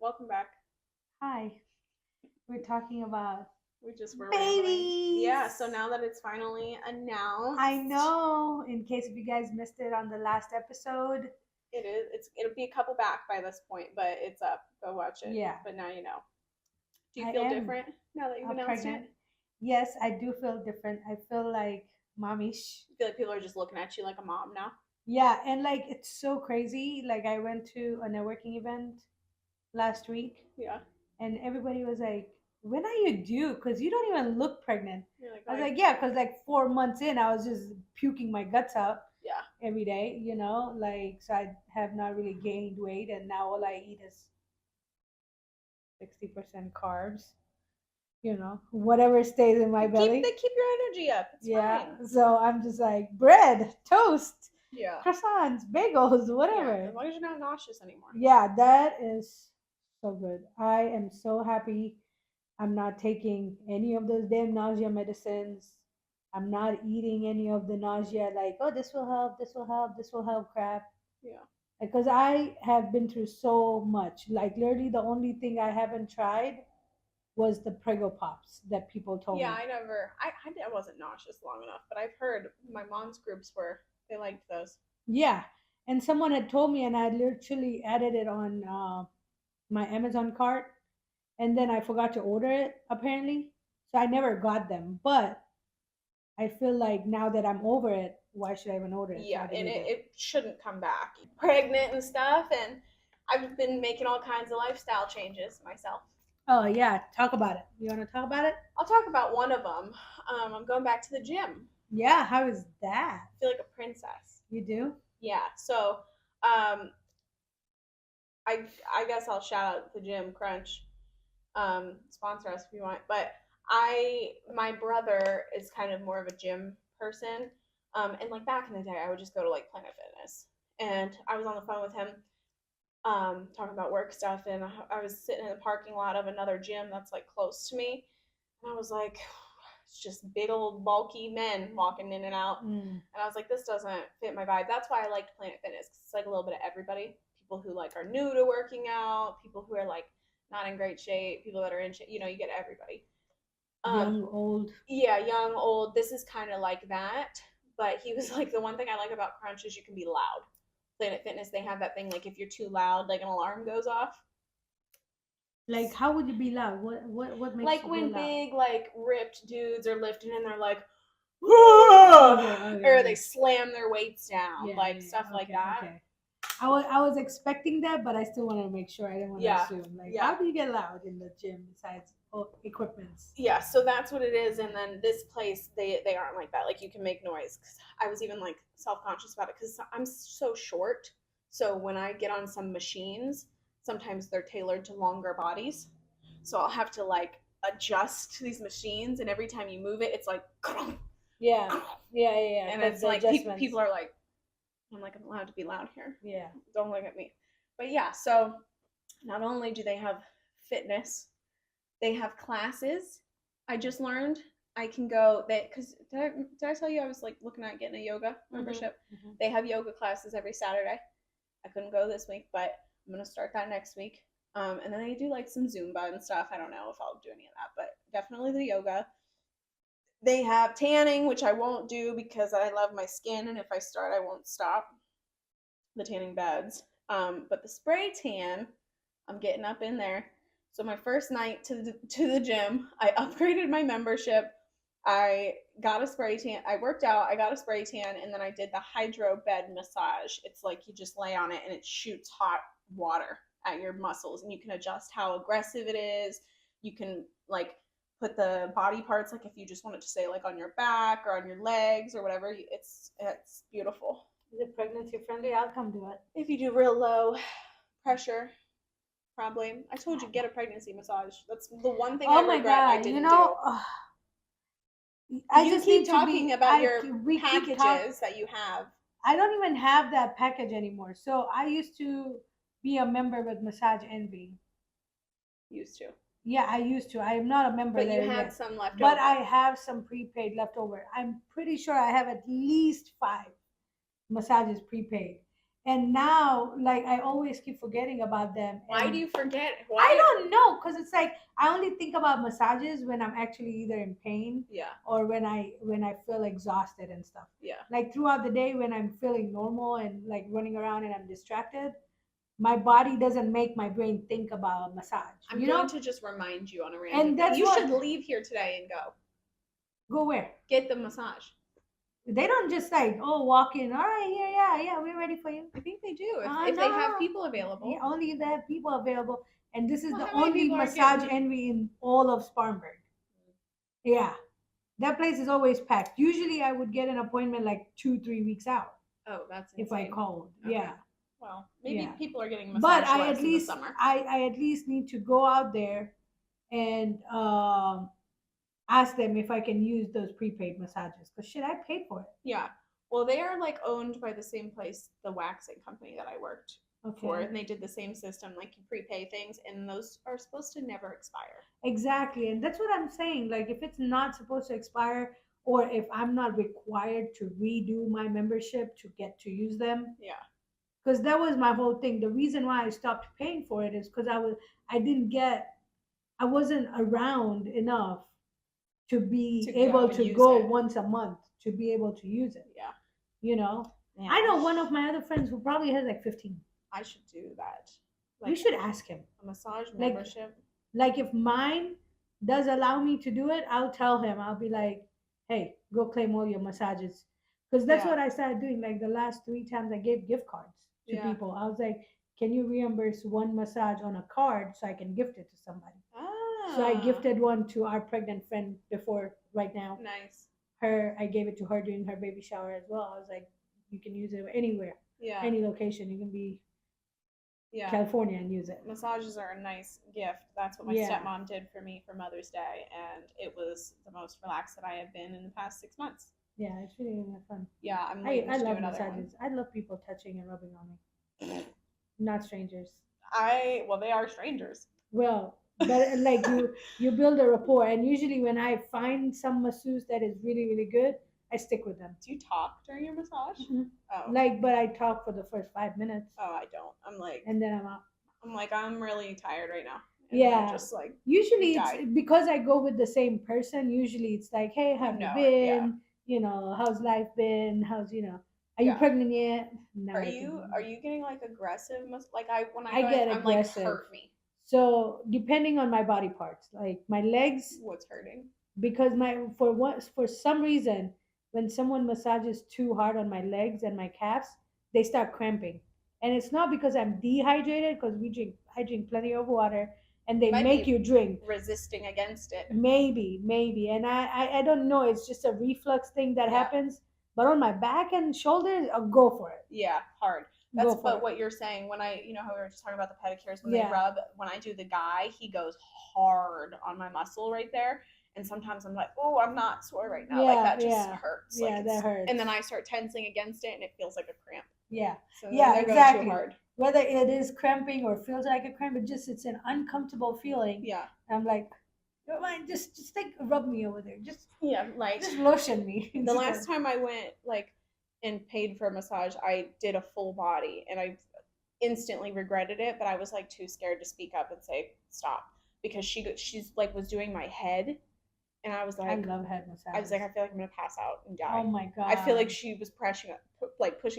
welcome back. Hi. We're talking about We just were rambling. babies. Yeah, so now that it's finally announced, I know. In case if you guys missed it on the last episode. it is. It'll be a couple back by this point, but it's up. Go watch it. Yeah. But now you know. Do you I feel am different now that you've announced pregnant. it? Yes, I do feel different. I feel like mommish. I feel like people are just looking at you like a mom now. Yeah, and like it's so crazy. Like I went to a networking event last week Yeah. and everybody was like, when are you due? Because you don't even look pregnant. You're like, I was "Oh, like, yeah, because like 4 months in, I was just puking my guts out yeah. every day, like, so I have not really gained weight, and now all I eat is 60% carbs, whatever stays in my belly. They keep your energy up. It's Yeah, fine. so I'm just like bread, toast, Yeah. croissants, bagels, Yeah. whatever. As long as you're not nauseous anymore. Yeah, that is so good. I am so happy I'm not taking any of those damn nausea medicines. I'm not eating any of the nausea, like, oh, this will help, this will help, this will help crap. Yeah. Because I have been through so much. Like, literally, the only thing I haven't tried was the Prego Pops that people told Yeah, me. I wasn't nauseous long enough, but I've heard my mom's groups were, they liked those. Yeah. And someone had told me, and I literally added it on my Amazon cart, and then I forgot to order it, apparently. So I never got them. But I feel like now that I'm over it, why should I even order it? Yeah, So I and deleted it shouldn't come back. Pregnant and stuff, and I've been making all kinds of lifestyle changes myself. Oh, yeah. Talk about it. You want to talk about it? I'll talk about one of them. I'm going back to the gym. Yeah. How is that? I feel like a princess. You do? Yeah, so um, I guess I'll shout out the gym Crunch. Sponsor us if you want. But my brother is kind of more of a gym person. And like back in the day, I would just go to like Planet Fitness, and I was on the phone with him, talking about work stuff, and I was sitting in the parking lot of another gym that's like close to me, and I was like, it's just big old bulky men walking in and out, and I was like, this doesn't fit my vibe. That's why I liked Planet Fitness, because it's like a little bit of everybody. People who like are new to working out, people who are like not in great shape, people that are in shape. You get everybody. Young, old. Yeah, young, old. This is kind of like that. But he was like, the one thing I like about Crunch is you can be loud. Planet Fitness, they have that thing like if you're too loud, like an alarm goes off. Like, how would you be loud? What makes Like you when go loud? big, like ripped dudes are lifting and they're like, Okay, or they slam their weights down, Yeah, like yeah, stuff like okay, that. okay. I was expecting that, but I still wanted to make sure. I didn't want to Yeah, assume. Like, yeah. how do you get loud in the gym besides equipments? Yeah, so that's what it is. And then this place, they aren't like that. Like you can make noise. 'Cause I was even like self conscious about it because I'm so short. So when I get on some machines, sometimes they're tailored to longer bodies. So I'll have to like adjust to these machines, and every time you move it, it's like, Yeah, yeah. and it's like people are like, I'm like, I'm allowed to be loud here. Yeah. Don't look at me. But yeah, so not only do they have fitness, they have classes. I just learned I can go because did I tell you I was like looking at getting a yoga membership? Mm-hmm. They have yoga classes every Saturday. I couldn't go this week, but I'm gonna start that next week. And then they do like some Zumba and stuff. I don't know if I'll do any of that, but definitely the yoga. They have tanning, which I won't do because I love my skin, and if I start, I won't stop. The tanning beds. But the spray tan, I'm getting up in there. So my first night to the gym, I upgraded my membership. I got a spray tan. I worked out. I got a spray tan, and then I did the hydro bed massage. It's like you just lay on it, and it shoots hot water at your muscles, and you can adjust how aggressive it is. You can like put the body parts, like if you just want it to stay like on your back or on your legs or whatever. It's beautiful. Is it pregnancy friendly? I'll come do it. If you do real low pressure, probably. I told you, get a pregnancy massage. That's the one thing I regret I didn't do. I you just keep need talking to about your packages that you have. I don't even have that package anymore. So I used to be a member with Massage Envy. Used to. Yeah, I used to. I am not a member but there you had yet. some left But over. I have some prepaid left over. I'm pretty sure I have at least 5 massages prepaid. And now, like, I always keep forgetting about them. Why And do you forget? I Why? don't know, because it's like I only think about massages when I'm actually either in pain Yeah, or when I feel exhausted and stuff. yeah. Like throughout the day when I'm feeling normal and like running around and I'm distracted, my body doesn't make my brain think about massage. I'm You going know? to just remind you on a random And day. that's You what should leave here today and go where? get the massage. They don't just like, oh, walk in, all right, here, yeah, we're ready for you. I think they do if they No, have no. people available. Yeah, only if they have people available. And this is Well, the how many only people are massage getting? envy in all of Spartanburg. Yeah. That place is always packed. Usually I would get an appointment like 2, 3 weeks out Oh, that's if I insane. called. Okay. Yeah. Well, maybe Yeah. people are getting But massage I less at in the least summer. I at least need to go out there and ask them if I can use those prepaid massages. Because shit, I paid for it. Yeah. Well, they are like owned by the same place, the waxing company that I worked for, Okay. and they did the same system. Like you prepay things, and those are supposed to never expire. Exactly. And that's what I'm saying. Like if it's not supposed to expire or if I'm not required to redo my membership to get to use them, Yeah. because that was my whole thing. The reason why I stopped paying for it is because I wasn't around enough to be To go able and to use go it. once a month to be able to use it. Yeah. You know, Yeah. I know one of my other friends who probably has like 15. I should do that. We should ask him. A massage Like, membership. like if mine does allow me to do it, I'll tell him. I'll be like, hey, go claim all your massages. Because that's Yeah. what I started doing. Like the last 3 times I gave gift cards to Yeah. people. I was like, can you reimburse one massage on a card so I can gift it to somebody? Ah. So I gifted one to our pregnant friend before right now. Nice. I gave it to her during her baby shower as well. I was like, you can use it anywhere, Yeah. any location. You can be Yeah. California and use it. Massages are a nice gift. That's what my Yeah. stepmom did for me for Mother's Day, and it was the most relaxed that I have been in the past 6 months. Yeah, it's really fun. Yeah, I'm I waiting to do love another massages. I love people touching and rubbing on me. one. Not strangers. Well, they are strangers. Well, but like you build a rapport, and usually when I find some masseuse that is really really good, I stick with them. Do you talk during your massage? Mhm. Oh. Like, but I talk for the first 5 minutes, Oh, I don't. I'm like, and then I'm out. I'm really tired right now. And Yeah. Just like Usually die. it's because I go with the same person. Usually it's like, hey, how have you know it, been? yeah. You know, how's life been? How's are you Yeah. pregnant yet? No. Are you getting like aggressive? Like when I go get in, I'm aggressive. like hurt me. So depending on my body parts, like my legs, What's hurting? because for some reason when someone massages too hard on my legs and my calves, they start cramping, and it's not because I'm dehydrated because I drink plenty of water, and they Might make be you drink. Resisting against it. Maybe, and I don't know. It's just a reflux thing that Yeah. happens. But on my back and shoulders, I'll go for it. Yeah, hard. Go for it. What you're saying when how we were just talking about the pedicures when Yeah. they rub. When I do the guy, he goes hard on my muscle right there, and sometimes I'm like, oh, I'm not sore right now. Like that just hurts. Yeah, like that hurts. And then I start tensing against it, and it feels like a cramp. Yeah. So Yeah, they're exactly. going too hard. Whether it is cramping or feels like a cramp, it's an uncomfortable feeling. Yeah. I'm like, don't mind, just like rub me over there. Just just lotion me. The last time I went and paid for a massage, I did a full body, and I instantly regretted it, but I was like too scared to speak up and say stop because she's like was doing my head, and I was like, I love head massage. I was like, I feel like I'm gonna pass out and die. Oh my god. I feel like she was pushing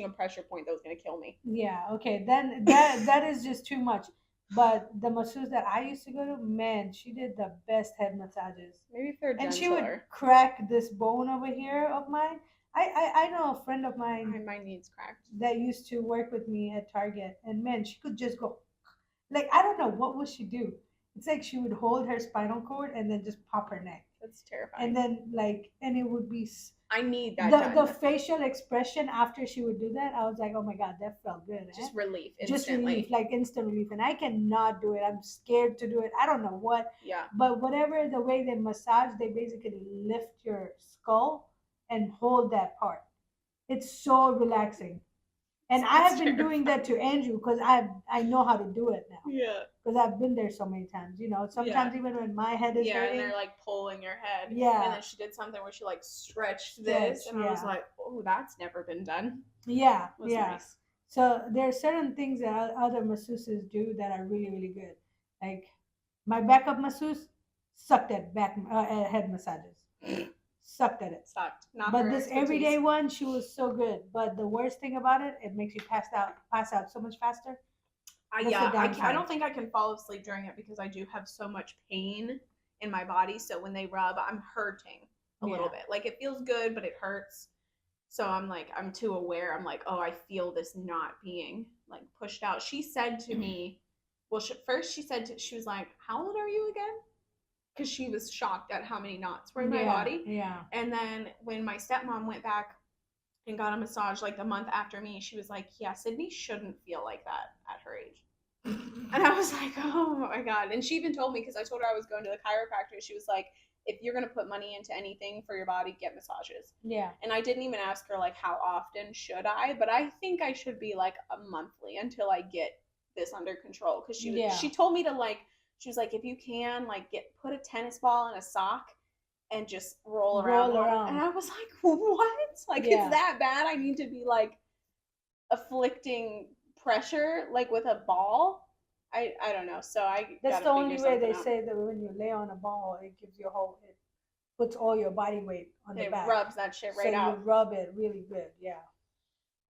a pressure point that was gonna kill me. Yeah. Okay. Then that is just too much. But the masseuse that I used to go to, man, she did the best head massages. Maybe if they're And gentler. she would crack this bone over here of mine. I know a friend of mine. My knee's cracked. That used to work with me at Target, and man, she could just go, like, I don't know what would she do. It's like she would hold her spinal cord and then just pop her neck. That's terrifying. And then and it would be. I need that. The facial expression after she would do that, I was like, oh my god, that felt good. Just relief, instantly. Just relief, like instant relief. And I cannot do it. I'm scared to do it. I don't know what. Yeah. But whatever the way they massage, they basically lift your skull and hold that part. It's so relaxing. And I have been doing that to Andrew because I know how to do it now. Yeah. Because I've been there so many times. Sometimes even when my head is hurting. And they're like pulling your head. Yeah. And then she did something where she like stretched this, and I was like, oh, that's never been done. Yeah. It was yeah. nice. So there are certain things that other masseuses do that are really, really good. Like my backup masseuse sucked at head massages, sucked at it. Sucked. Not But her this everyday expertise. one, she was so good. But the worst thing about it, it makes you pass out so much faster. That's the I downside. don't think I can fall asleep during it because I do have so much pain in my body. So when they rub, I'm hurting a little Yeah, bit. Like it feels good, but it hurts. So I'm like, I'm too aware. I'm like, oh, I feel this knot being like pushed out. She said to me, well, first she said, she was like, how old are you again? Because she was shocked at how many knots were in my yeah, body. yeah, And then when my stepmom went back and got a massage like the month after me, she was like, yeah, Sydney shouldn't feel like that at her age. And I was like, oh my God. And she even told me, because I told her I was going to the chiropractor, she was like, if you're going to put money into anything for your body, get massages. yeah, And I didn't even ask her, like, how often should I? But I think I should be like a monthly until I get this under control. Because yeah. she told me to, like, she was like, if you can, like, put a tennis ball in a sock and just roll around Roll on it. And around. I was like, what? Like, it's Yeah, that bad? I need to be like afflicting pressure like with a ball. I don't know. So I that's gotta the figure only way something they out. say that when you lay on a ball, it gives you whole. It puts all your body weight on the It back, rubs that shit so right you out. rub it really good. Yeah.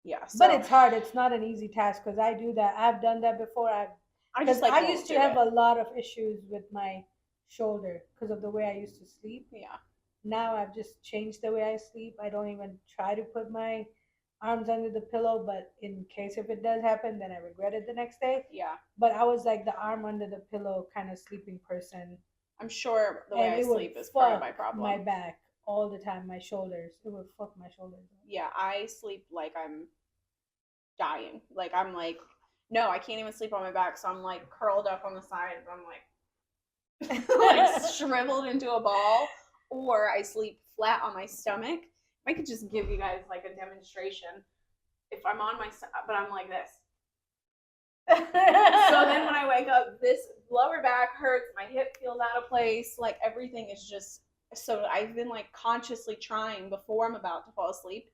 Yeah. But So it's hard. It's not an easy task because I do that. I've done that before. I I because just like I won't used do to have it. a lot of issues with my shoulder because of the way I used to sleep. Yeah. Now I've just changed the way I sleep. I don't even try to put my arms under the pillow, but in case if it does happen, then I regret it the next day. Yeah. But I was like the arm under the pillow kind of sleeping person, I'm sure the way and I it would sleep is part of my fuck my problem. back all the time. My shoulders, it would fuck my shoulders up. Yeah, I sleep like I'm dying. Like I'm like, no, I can't even sleep on my back. So I'm like curled up on the side. And I'm like, like shriveled into a ball, or I sleep flat on my stomach. I could just give you guys like a demonstration. If I'm on my, but I'm like this. So then when I wake up, this lower back hurts, my hip feels out of place, like everything is just, so I've been like consciously trying before I'm about to fall asleep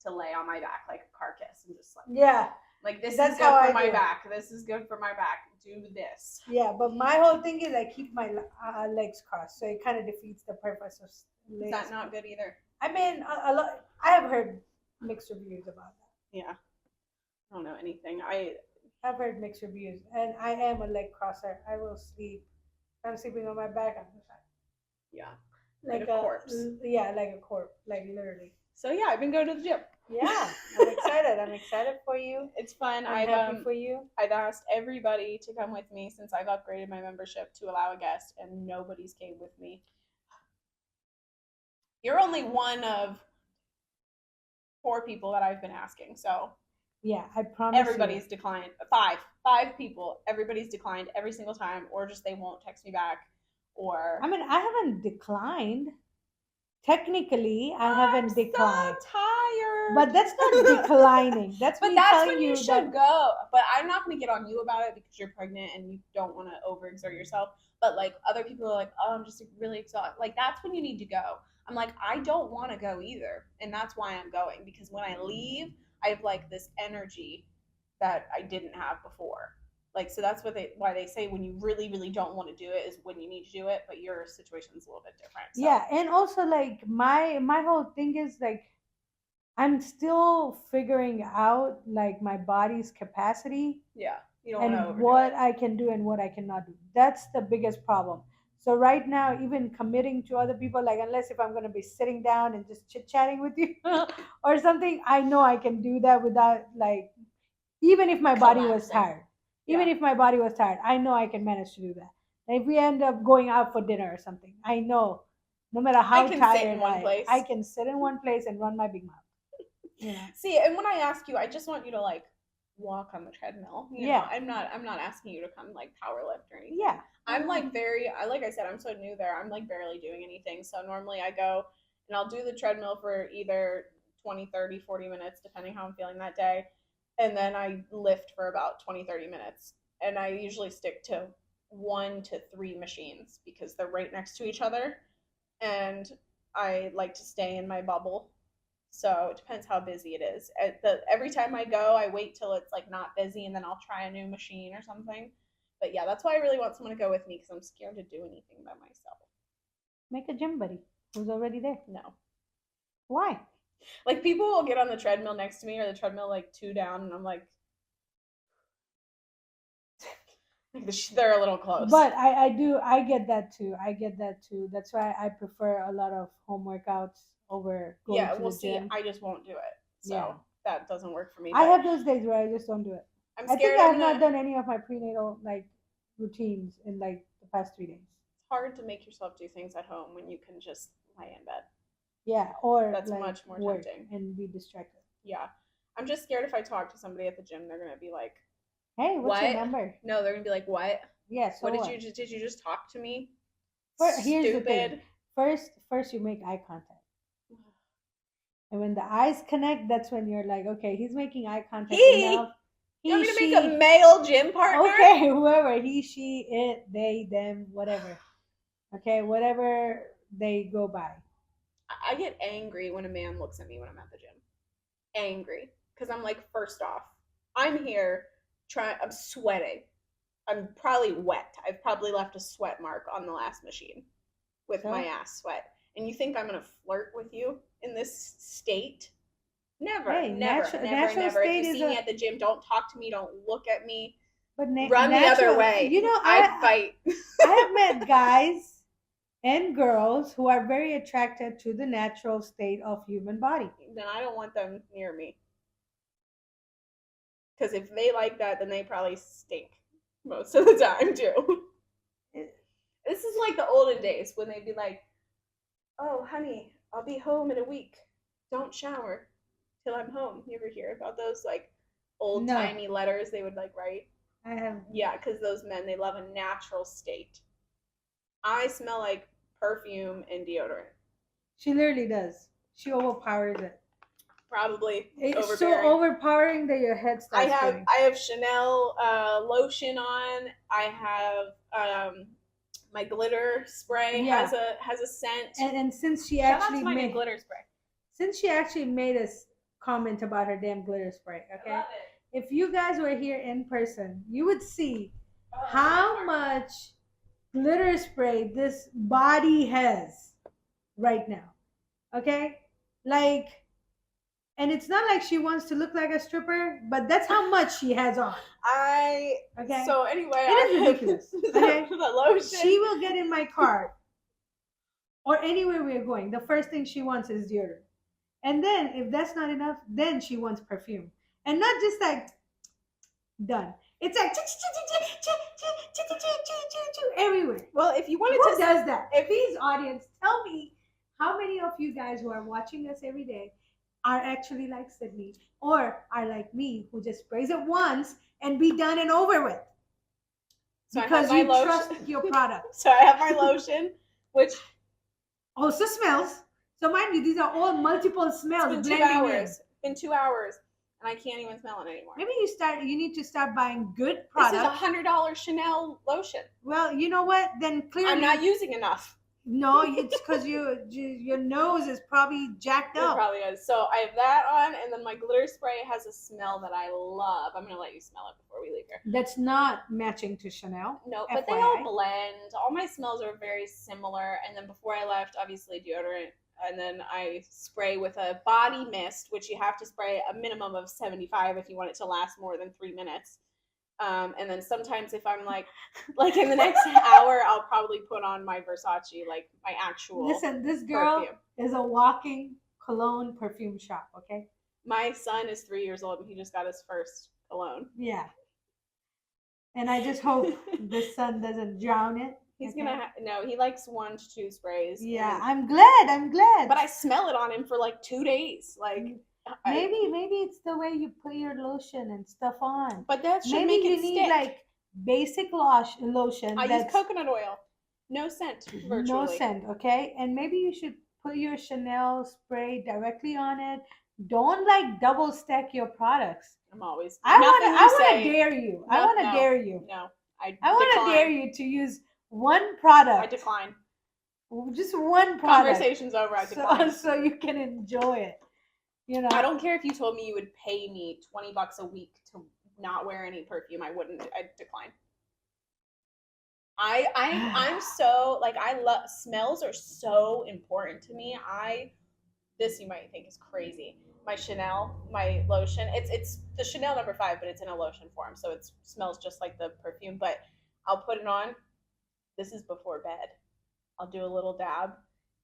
to lay on my back like a carcass and just Yeah, like this is that's how good for I my do. back. This is good for my back. Do this. Yeah, but my whole thing is I keep my legs crossed, so it kind of defeats the purpose of Is legs. that not good either? I mean, a lot. I have heard mixed reviews about that. Yeah. I don't know anything. I've heard mixed reviews, and I am a leg crosser. I will sleep. If I'm sleeping on my back, I'm just yeah, like like a corpse. yeah, like a corpse, like literally. So yeah, I've been going to the gym. Yeah, I'm excited. I'm excited for you. It's fun. I'm happy for you. I've asked everybody to come with me since I've upgraded my membership to allow a guest, and nobody's came with me. You're only one of 4 people that I've been asking, so Yeah, I promise everybody's declined. Five people. Everybody's declined every single time, or just they won't text me back, or I mean, I haven't declined. Technically, I I'm haven't so declined. tired. But that's not declining. That's But me that's telling when you you should that. go. But I'm not going to get on you about it because you're pregnant and you don't want to overexert yourself. But like other people are like, oh, I'm just really exhausted. Like that's when you need to go. I'm like, I don't want to go either, and that's why I'm going because when I leave, I have like this energy that I didn't have before. Like so that's why they say when you really don't want to do it is when you need to do it. But your situation's a little bit different. So Yeah, and also like my whole thing is like I'm still figuring out like my body's capacity yeah, you don't want to and overdo what it. I can do and what I cannot do. That's the biggest problem. So right now, even committing to other people, like unless if I'm gonna be sitting down and just chit chatting with you or something, I know I can do that without like even if my body was Collapsing. tired. Even Yeah. if my body was tired, I know I can manage to do that. And if we end up going out for dinner or something, I know no matter I how can sit in tired one place. I can sit in one place and run my big mouth. You know. See, and when I ask you, I just want you to like walk on the treadmill. You know, Yeah. I'm not asking you to come like power lift or anything. Yeah. I'm like like I said, I'm so new there. I'm like barely doing anything. So normally I go and I'll do the treadmill for either 20, 30, 40 minutes, depending how I'm feeling that day. And then I lift for about 20, 30 minutes. And I usually stick to 1 to 3 machines because they're right next to each other. And I like to stay in my bubble. So it depends how busy it is. Every time I go, I wait till it's like not busy, and then I'll try a new machine or something. But yeah, that's why I really want someone to go with me because I'm scared to do anything by myself. Make a gym buddy who's already there. No. Why? Like people will get on the treadmill next to me or the treadmill like two down, and I'm like they're a little close. But I get that too. I get that too. That's why I prefer a lot of home workouts over going yeah, to well, the see, gym. I just won't do it. So Yeah. that doesn't work for me. I but have those days where I just don't do it. I'm I scared think I've I'm not gonna. done any of my prenatal like routines in like the past 3 days. It's hard to make yourself do things at home when you can just lay in bed. Yeah, or That's like much more work tempting. and be distracted. Yeah, I'm just scared if I talk to somebody at the gym, they're gonna be like, Hey, what's your "What?" number? No, they're gonna be like, "What? Yeah, so What did you just talk to me?" Here's the thing. Stupid. First you make eye contact. And when the eyes connect, that's when you're like, okay, he's making eye contact enough. You want me to make a male gym partner? Okay, whoever, he, she, it, they, them, whatever. Okay, whatever they go by. I get angry when a man looks at me when I'm at the gym. Angry. Because I'm like, first off, I'm here I'm sweating. I'm probably wet. I've probably left a sweat mark on the last machine with my ass sweat. And you think I'm going to flirt with you in this state? Never, Hey, never, natural never. If state you is see me at the gym, don't talk to me, don't look at me. But Run the other way. You know, I fight. I have met guys and girls who are very attracted to the natural state of human body. Then I don't want them near me. Because if they like that, then they probably stink most of the time too. This is like the olden days when they'd be like, "Oh, honey, I'll be home in a week. Don't shower till I'm home." You ever hear about those like old timey letters they would like write? I have. Yeah, because those men, they love a natural state. I smell like perfume and deodorant. She literally does. She overpowers it. Probably it's so overpowering that your head starts spinning. I have Chanel lotion on. I have my glitter spray has a scent. And since she Shout actually out to my made glitter spray. Since she actually made us comment about her damn glitter spray, okay? I love it. If you guys were here in person, you would see how much glitter spray this body has right now. Okay? Like, and it's not like she wants to look like a stripper, but that's how much she has on. Okay. So anyway, it is ridiculous. Okay. The lotion. She will get in my car or anywhere we're going. The first thing she wants is deodorant, and then if that's not enough, then she wants perfume, and not just like done. It's like everywhere. Well, if you wanted Who does that? Please, audience, tell me how many of you guys who are watching us every day are actually like Sydney or are like me who just sprays it once and be done and over with. So because you trust your product. So I have my lotion, which also smells. So mind you, these are all multiple smells. It's been 2 hours. It's been 2 hours, and I can't even smell it anymore. Maybe you need to start buying good products. This is $100 Chanel lotion. Well, you know what? Then clearly I'm not using enough. No, it's because your nose is probably jacked up. It probably is. So I have that on, and then my glitter spray has a smell that I love. I'm gonna let you smell it before we leave here. That's not matching to Chanel. No, but they all blend. All my smells are very similar. And then before I left, obviously deodorant, and then I spray with a body mist, which you have to spray a minimum of 75 if you want it to last more than 3 minutes. And then sometimes if I'm like in the next hour, I'll probably put on my Versace, like my actual. Listen, this girl perfume. Is a walking cologne perfume shop. Okay. My son is 3 years old and he just got his first cologne. Yeah. And I just hope this son doesn't drown it. He's gonna no. He likes 1 to 2 sprays. Yeah, I'm glad. But I smell it on him for like 2 days. Like. Maybe it's the way you put your lotion and stuff on. But that should maybe make you it need stick. Like basic lotion. I use coconut oil. No scent, virtually. No scent, okay? And maybe you should put your Chanel spray directly on it. Don't like double stack your products. I'm always. I want to dare you. I want to dare you. No, I want to dare you to use one product. I decline. Just one product. Conversation's over. I decline. So you can enjoy it. You know, I don't care if you told me you would pay me $20 a week to not wear any perfume. I wouldn't. I'd decline. I'm so like I love smells are so important to me. This you might think is crazy. My Chanel, my lotion. It's the Chanel #5, but it's in a lotion form, so it smells just like the perfume. But I'll put it on. This is before bed. I'll do a little dab,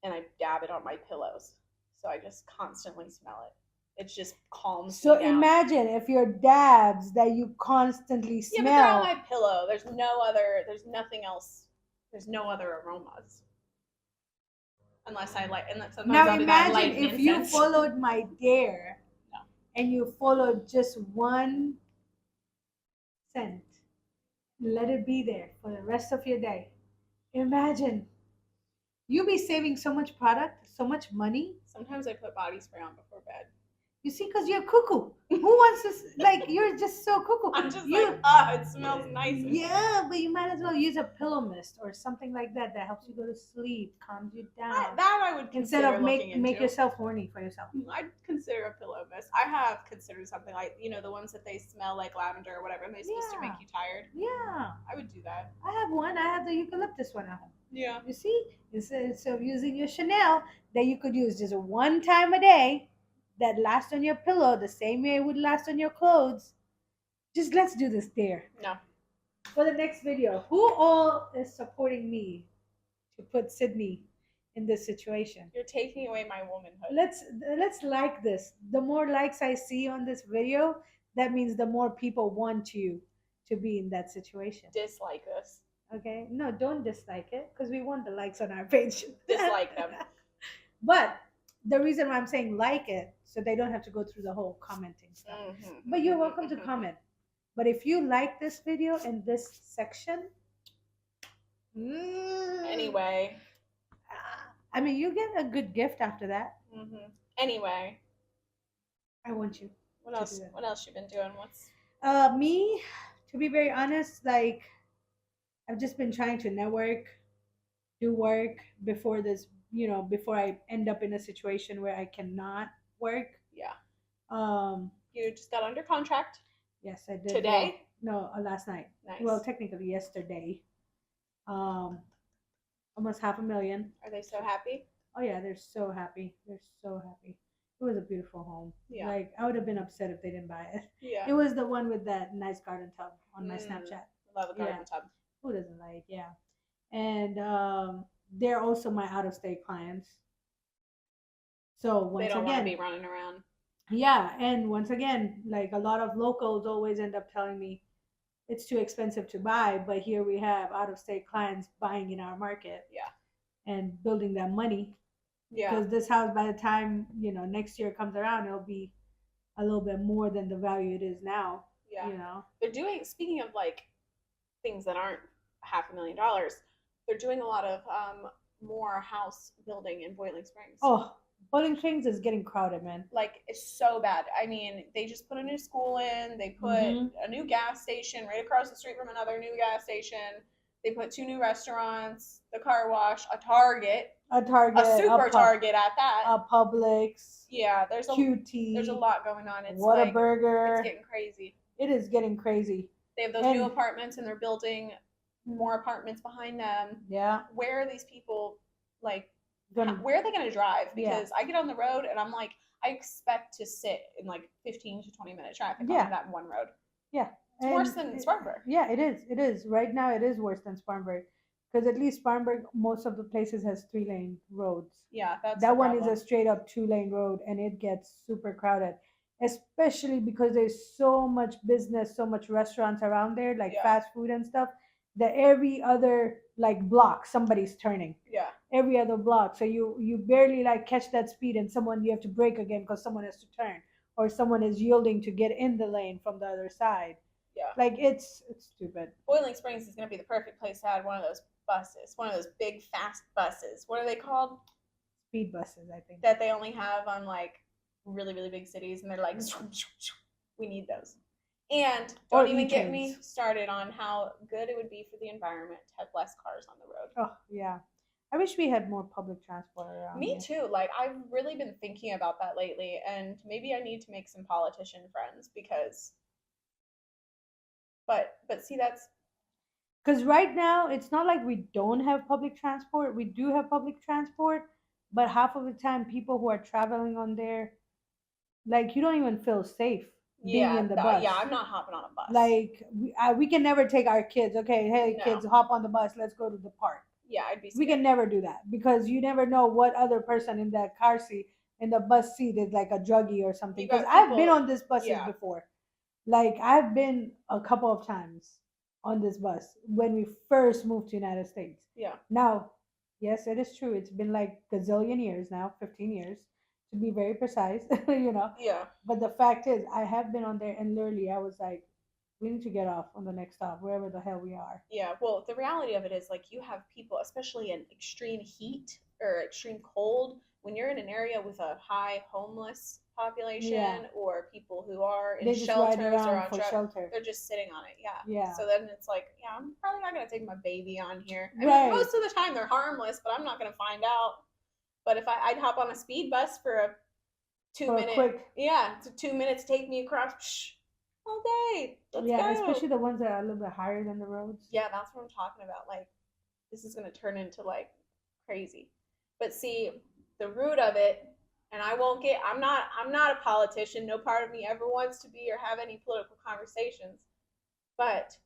and I dab it on my pillows, so I just constantly smell it. It just calms so me down. imagine if your dabs that you constantly Yeah, but they're on smell. my pillow. There's no other. There's nothing else. There's no other aromas. Unless I like, and sometimes Now I'll do that imagine light if you incense. followed my dare No. and you followed just one scent. Let it be there for the rest of your day. Imagine you be saving so much product, so much money. Sometimes I put body spray on before bed. You see, because you're cuckoo. Who wants to, like, you're just so cuckoo. I'm just you, like, it smells nice. Yeah, but you might as well use a pillow mist or something like that that helps you go to sleep, calms you down. That I would Instead consider of make yourself horny for yourself. I'd consider a pillow mist. I have considered something like, the ones that they smell like lavender or whatever, and they're supposed to make you tired. Yeah. I would do that. I have one. I have the eucalyptus one. Yeah. You see, instead of using your Chanel that you could use just one time a day that lasts on your pillow the same way it would last on your clothes. Just let's do this there. No. For the next video, who all is supporting me to put Sydney in this situation? You're taking away my womanhood. Let's like this. The more likes I see on this video, that means the more people want you to be in that situation. Dislike this. Okay, no, don't dislike it because we want the likes on our page. Dislike them. But the reason why I'm saying like it, so they don't have to go through the whole commenting stuff. Mm-hmm. But you're welcome to comment. But if you like this video in this section, anyway, I mean, you get a good gift after that. Mm-hmm. Anyway, I want you. What else? What else you been doing? What's me? To be very honest, like I've just been trying to network, do work before this, before I end up in a situation where I cannot work. Yeah. You just got under contract. Yes, I did. Today? No, last night. Nice. Well, technically yesterday. Almost $500,000. Are they so happy? Oh yeah, they're so happy. They're so happy. It was a beautiful home. Yeah. Like I would have been upset if they didn't buy it. Yeah. It was the one with that nice garden tub on my Snapchat. Love a garden tub. Who doesn't like? Yeah. And they're also my out-of-state clients. So once they don't again, want to be running around. Yeah, and once again, like a lot of locals always end up telling me it's too expensive to buy, but here we have out-of-state clients buying in our market. Yeah. And building that money. Yeah. Because this house, by the time next year comes around, it'll be a little bit more than the value it is now. Yeah. They're doing. Speaking of like things that aren't $500,000, they're doing a lot of more house building in Boiling Springs. Oh, Boiling Springs is getting crowded, man. Like it's so bad. I mean, they just put a new school in. They put a new gas station right across the street from another new gas station. They put 2 new restaurants, the car wash, a Target, a super Target at that, a Publix. Yeah, there's a QT. There's a lot going on. It's Whataburger. It's getting crazy. It is getting crazy. They have those new apartments, and they're building more apartments behind them. Yeah. Where are these people where are they going to drive? Because I get on the road and I'm like, I expect to sit in like 15 to 20-minute traffic on that one road. Yeah. It's worse than Spartanburg. Yeah, it is. It is. Right now, it is worse than Spartanburg. Because at least Spartanburg, most of the places has 3-lane roads. Yeah, that one is a straight up 2-lane road, and it gets super crowded. Especially because there's so much business, so much restaurants around there, like fast food and stuff, that every other like block somebody's turning. Yeah. Every other block, so you barely like catch that speed, and you have to brake again because someone has to turn, or someone is yielding to get in the lane from the other side. Yeah. Like it's stupid. Boiling Springs is going to be the perfect place to add one of those buses, one of those big fast buses. What are they called? Speed buses, I think. That they only have on like really, really big cities, and they're like, we need those. And don't even get me started on how good it would be for the environment to have less cars on the road. Oh yeah. I wish we had more public transport around Me here. too. Like I've really been thinking about that lately, and maybe I need to make some politician friends because. But see, that's Because right now, it's not like we don't have public transport. We do have public transport, but half of the time, people who are traveling on there, like, you don't even feel safe being yeah, in the bus. yeah. I'm not hopping on a bus. Like, we can never take our kids. Okay, hey, No. kids, hop on the bus. Let's go to the park. Yeah, I'd be We scared. can never do that because you never know what other person in that car seat, in the bus seat, is like a druggie or something. You Because got I've been people. on this buses Yeah, before. Like, I've been a couple of times on this bus when we first moved to United States. yeah, Now, yes, it is true. It's been like gazillion years now, 15 years to be very precise, you know. yeah, But the fact is, I have been on there and literally I was like, we need to get off on the next stop, wherever the hell we are. yeah. Well, the reality of it is, like, you have people, especially in extreme heat or extreme cold, when you're in an area with a high homeless Yeah. population or people who are in They just ride shelters or around on for shelter. they're just sitting on it. Yeah. Yeah. So then it's like, yeah, I'm probably not gonna take my baby on here. I mean, Right. most of the time they're harmless, but I'm not gonna find out. But if I'd hop on a speed bus for a two For a minute, quick. yeah, it's 2 minutes take me across all day. Let's Yeah, go. especially the ones that are a little bit higher than the roads. Yeah, that's what I'm talking about. Like, this is gonna turn into like crazy. But see, the root of it, and I won't get. I'm not a politician. No part of me ever wants to be or have any political conversations. But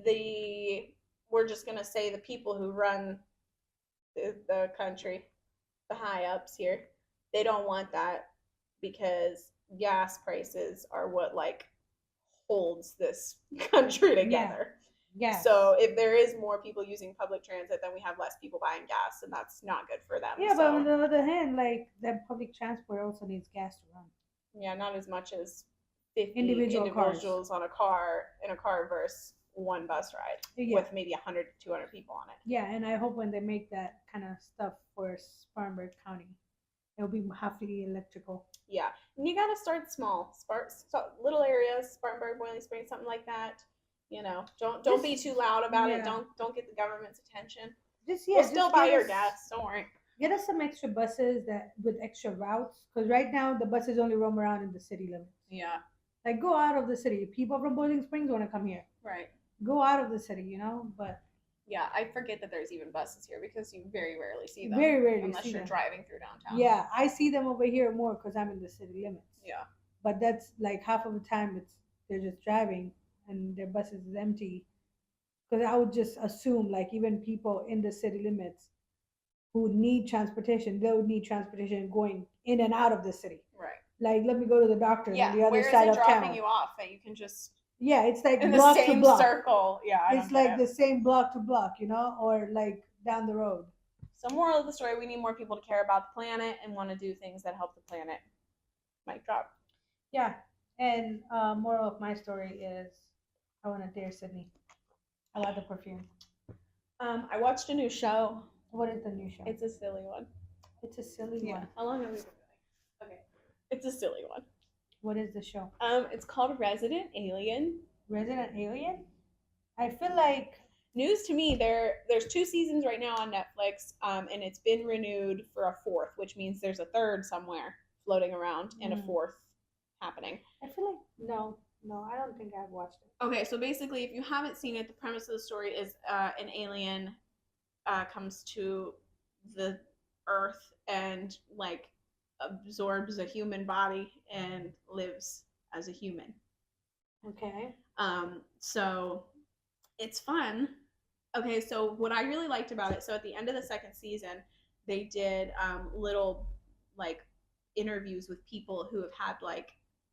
the we're just gonna say the people who run the country, the high ups here, they don't want that because gas prices are what like holds this country together. Yeah. So if there is more people using public transit, then we have less people buying gas, and that's not good for them. Yeah, so, but on the other hand, like, that public transport also needs gas to run. yeah, not as much as 50 Individual individuals on a car in a car versus one bus ride Yeah. with maybe 100 to 200 people on it. Yeah, and I hope when they make that kind of stuff for Spartanburg County, it'll be heavily electrical. Yeah, and you got to start small, little areas, Spartanburg, Boiling Springs, something like that. Don't be too loud about it. Yeah. Don't get the government's attention. Just We'll still just buy get your us- gas. Don't worry. Get us some extra buses that with extra routes, because right now the buses only roam around in the city limits. Yeah, Like, go out of the city. People from Boiling Springs want to come here. right. Go out of the city, But Yeah, I forget that there's even buses here because you very rarely see them. very rarely unless see you're them. driving through downtown. Yeah, I see them over here more because I'm in the city limits. Yeah. But that's like half of the time they're just driving and their buses is empty. Because I would just assume like even people in the city limits who need transportation, they would need transportation going in and out of the city. Right. Like, let me go to the doctor Yeah. on the other Where is side it of dropping town. you off that you can just Yeah, it's like in the block to same block. circle? Yeah. It's like the same block to block, or like down the road. So, moral of the story: we need more people to care about the planet and want to do things that help the planet. Mic drop. Yeah, and moral of my story is I want to dare Sydney. I like the perfume. I watched a new show. What is the new show? It's a silly one. It's a silly Yeah. one. How long have we been doing? Okay. It's a silly one. What is the show? It's called Resident Alien. Resident Alien? I feel like News to me, there's 2 seasons right now on Netflix, and it's been renewed for a 4th, which means there's a 3rd somewhere floating around and a 4th happening. I feel like no, I don't think I've watched it. Okay, so basically, if you haven't seen it, the premise of the story is an alien comes to the Earth and like absorbs a human body and lives as a human. Okay. So it's fun. Okay, so what I really liked about it, so at the end of the 2nd season, they did little like interviews with people who have had like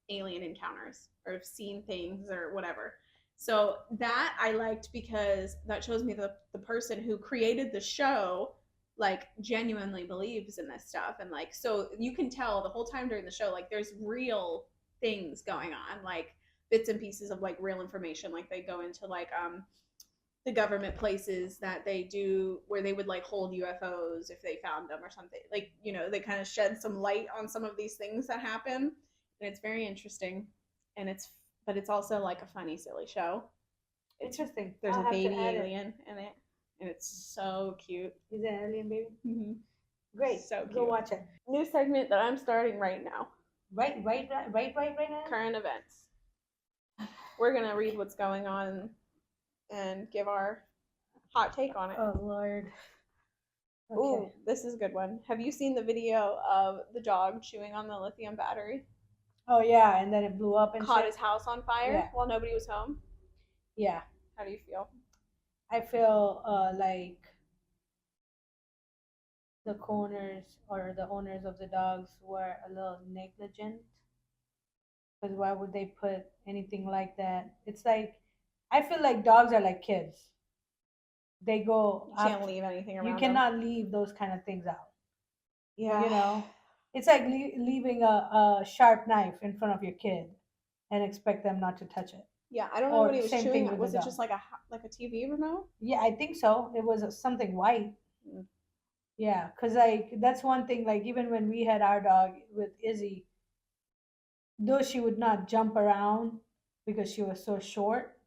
alien encounters or have seen things or whatever. So that I liked because that shows me the person who created the show like genuinely believes in this stuff, and like so you can tell the whole time during the show like there's real things going on, like bits and pieces of like real information. Like they go into like the government places that they do where they would like hold UFOs if they found them or something. Like, they kind of shed some light on some of these things that happen. And it's very interesting. And but it's also like a funny, silly show. Interesting. There's I'll a have to baby add it. alien in it. and it's so cute. Is it an alien baby? Mm-hmm. Great. So cute. Go watch it. New segment that I'm starting right now. Right now. Current events. We're gonna read what's going on and give our hot take on it. Oh Lord. Okay. Ooh, this is a good one. Have you seen the video of the dog chewing on the lithium battery? Oh yeah, and then it blew up and caught shit. his house on fire while nobody was home. Yeah. How do you feel? I feel like the owners or the owners of the dogs were a little negligent. Because why would they put anything like that? It's like I feel like dogs are like kids. They go. You can't leave anything around. You cannot leave those kind of things out. Yeah. You know, it's like leaving a sharp knife in front of your kid and expect them not to touch it. Yeah, I don't know Or what he was same chewing. thing with Was the it dog. just like a TV remote? Yeah, I think so. It was something white. Mm. Yeah, because like that's one thing. Like even when we had our dog with Izzy, though she would not jump around because she was so short,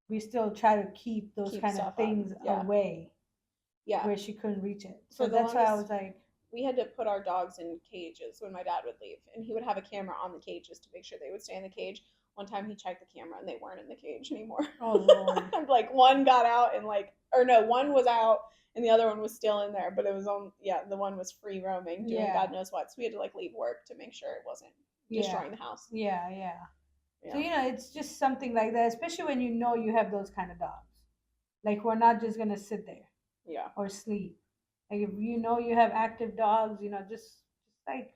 we still try to keep those Keep kind stuff of up, things yeah. away. Yeah. Where she couldn't reach it. For So the that's why I longest- was like, We had to put our dogs in cages when my dad would leave, and he would have a camera on the cages to make sure they would stay in the cage. One time he checked the camera and they weren't in the cage anymore. oh Lord. Like one got out and one was out and the other one was still in there, but it was the one was free roaming doing Yeah. God knows what. So we had to leave work to make sure it wasn't destroying the house. Yeah. So it's just something like that, especially when you have those kind of dogs. Like we're not just gonna sit there. Yeah. Or sleep. Like if you have active dogs, just like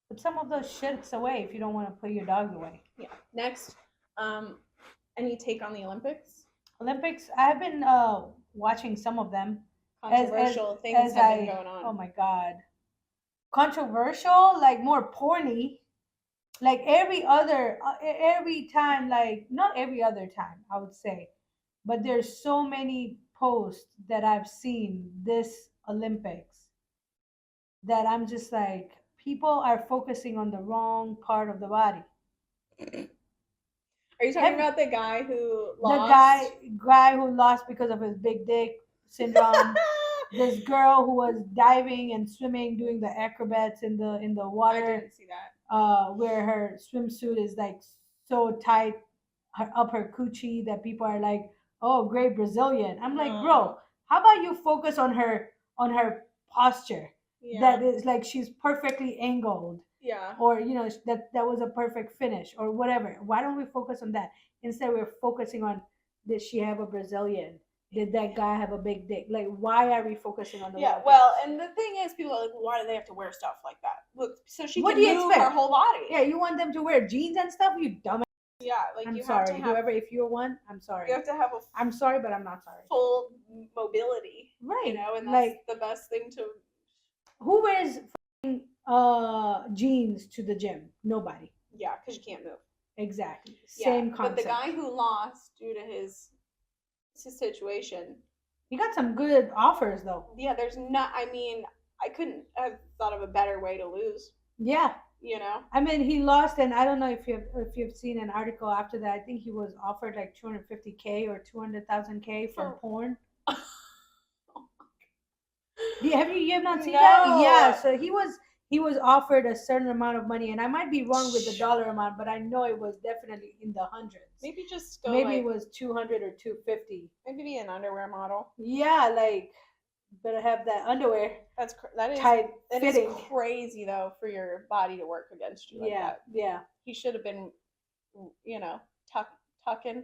put some of those shits away if you don't want to put your dogs away. Yeah. Next, any take on the Olympics? Olympics, I've been watching some of them. Controversial things have been going on. Oh my god. Controversial, like more porny. Like every time, like not every other time, I would say. But there's so many posts that I've seen this Olympics that I'm just like, people are focusing on the wrong part of the body. Are you talking about the guy who lost? The guy who lost because of his big dick syndrome. This girl who was diving and swimming, doing the acrobats in the water. I didn't see that. Where her swimsuit is like so tight up her coochie that people are like, "Oh, great Brazilian." I'm like, bro, how about you focus on her posture? Yeah. That is like she's perfectly angled. Yeah. Or that was a perfect finish or whatever. Why don't we focus on that instead? We're focusing on, did she have a Brazilian? Did that guy have a big dick? Like, why are we focusing on the? Yeah, well, and the thing is, people are like, why do they have to wear stuff like that? Look, so she can move her whole body. Yeah, you want them to wear jeans and stuff? You dumbass. Yeah, like I'm you sorry. have to have. Whoever, if you're one, I'm sorry. You have to have I'm sorry, but I'm not sorry. Full mobility, right? And that's the best thing to. Who wears jeans to the gym? Nobody. Yeah, because you can't move. Exactly. Same concept. But the guy who lost due to his situation, he got some good offers though. Yeah, there's not. I mean, I couldn't have thought of a better way to lose. Yeah. I mean, he lost, and I don't know if you've seen an article after that. I think he was offered like 250K or 200,000K for porn. You have not seen that? Yeah. So he was offered a certain amount of money, and I might be wrong with the dollar amount, but I know it was definitely in the hundreds. Maybe just go. Maybe it was 200 or 250. Maybe be an underwear model. Yeah, like better have that underwear. That is tight fitting. Is crazy though for your body to work against you like that. Yeah. He should have been, tucking,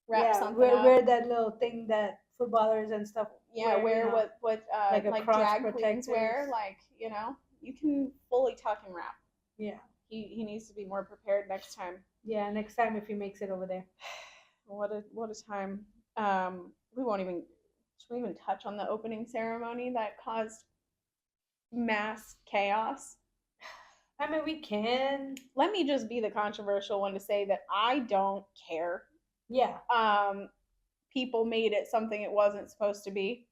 wrap something up. Wear that little thing that footballers and stuff. Yeah, wear what like drag queens wear. You can fully tuck and wrap. Yeah. He needs to be more prepared next time. Yeah, next time if he makes it over there. What a time. We won't even. Should we even touch on the opening ceremony that caused mass chaos? I mean, we can. Let me just be the controversial one to say that I don't care. Yeah. People made it something it wasn't supposed to be.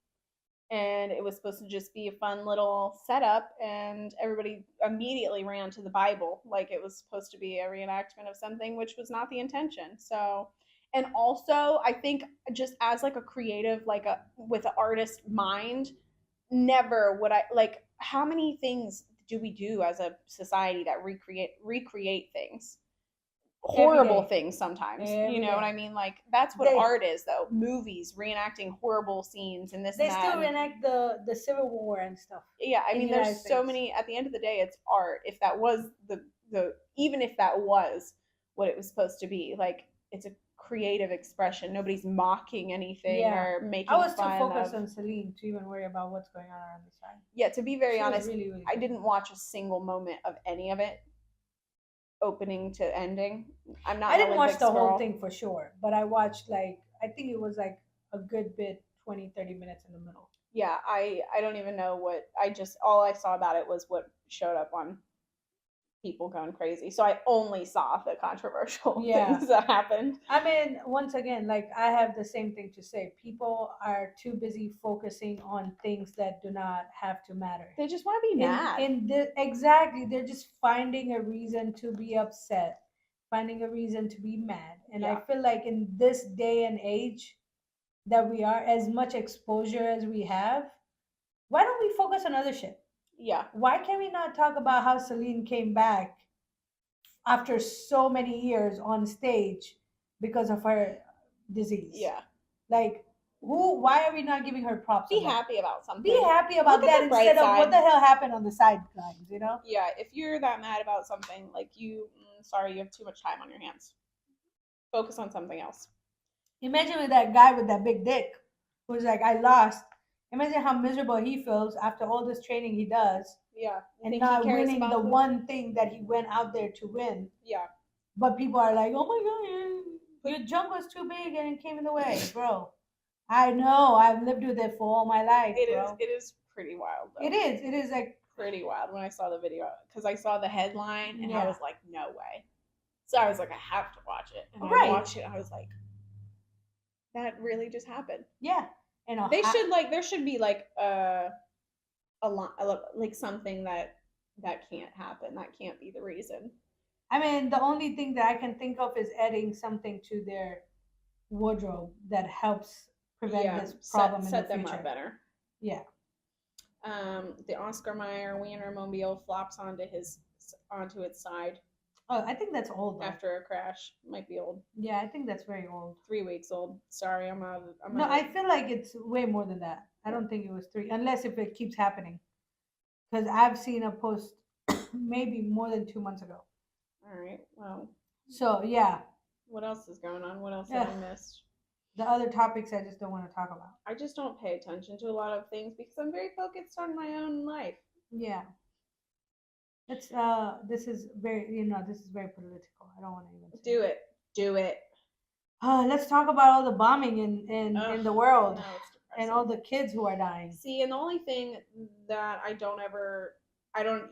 And it was supposed to just be a fun little setup, and everybody immediately ran to the Bible like it was supposed to be a reenactment of something, which was not the intention. So, And also, I think just as like a creative, like a with an artist mind, never would I like how many things do we do as a society that recreate things? Every Horrible day. things sometimes. You Every know what I day. mean? Like that's what They art is though. Movies reenacting horrible scenes and this and they that still and reenact the Civil War and stuff yeah, I in mean the there's United so States. many at the end of the day it's art. If that was the even if that was what it was supposed to be, like it's a creative expression. Nobody's mocking anything Yeah. or I making was too fun focused of on Celine to even worry about what's going on around the side. yeah, to be very She was honest, really, really I good. didn't watch a single moment of any of it, opening to ending. I'm not I an didn't watch Olympics the whole girl. thing for sure, but I watched like I think it was like a good bit 20, 30 minutes in the middle. Yeah, I don't even know what I just all I saw about it was what showed up on people going crazy. So I only saw the controversial Yeah. things that happened. I mean, once again, like I have the same thing to say. People are too busy focusing on things that do not have to matter. They just want to be mad. Exactly, they're just finding a reason to be upset, finding a reason to be mad. And I Yeah. feel like in this day and age that we are, as much exposure as we have, why don't we focus on other shit? Yeah. Why can we not talk about how Celine came back after so many years on stage because of her disease? Yeah. Like, why are we not giving her props Be on that? happy about something. Be happy Look about at that the instead bright of what side. the hell happened on the sidelines, you know? Yeah, if you're that mad about something, like sorry, you have too much time on your hands. Focus on something else. Imagine with that guy with that big dick who's like, I lost. Imagine how miserable he feels after all this training he does Yeah. You and think he not cares winning the about one thing that he went out there to win. Yeah. But people are like, oh my God, your jump was too big and it came in the way, bro. I know. I've lived with it for all my life, bro. It is pretty wild though. It is. It is like Pretty wild when I saw the video because I saw the headline and I yeah. was like, no way. So I was like, I have to watch it, and I Right. watched it. And I was like, that really just happened. Yeah. And They should like there should be like a lot like something that can't happen. That can't be the reason. I mean, the only thing that I can think of is adding something to their wardrobe that helps prevent Yeah, this problem set in them the future. up better. Yeah. The Oscar Mayer Wienermobile flops onto its side Oh, I think that's old though. after a crash. Might be old. Yeah, I think that's very old. 3 weeks old. Sorry, I'm No, I feel like it's way more than that. I don't think it was 3, unless if it keeps happening. Because I've seen a post maybe more than 2 months ago. All right. Well. So yeah. What else is going on? What else Yeah. have I missed? The other topics I just don't want to talk about. I just don't pay attention to a lot of things because I'm very focused on my own life. Yeah. It's this is very this is very political. I don't want to even do it. Do it. Let's talk about all the bombing in the world no, and all the kids who are dying. See, and the only thing that I don't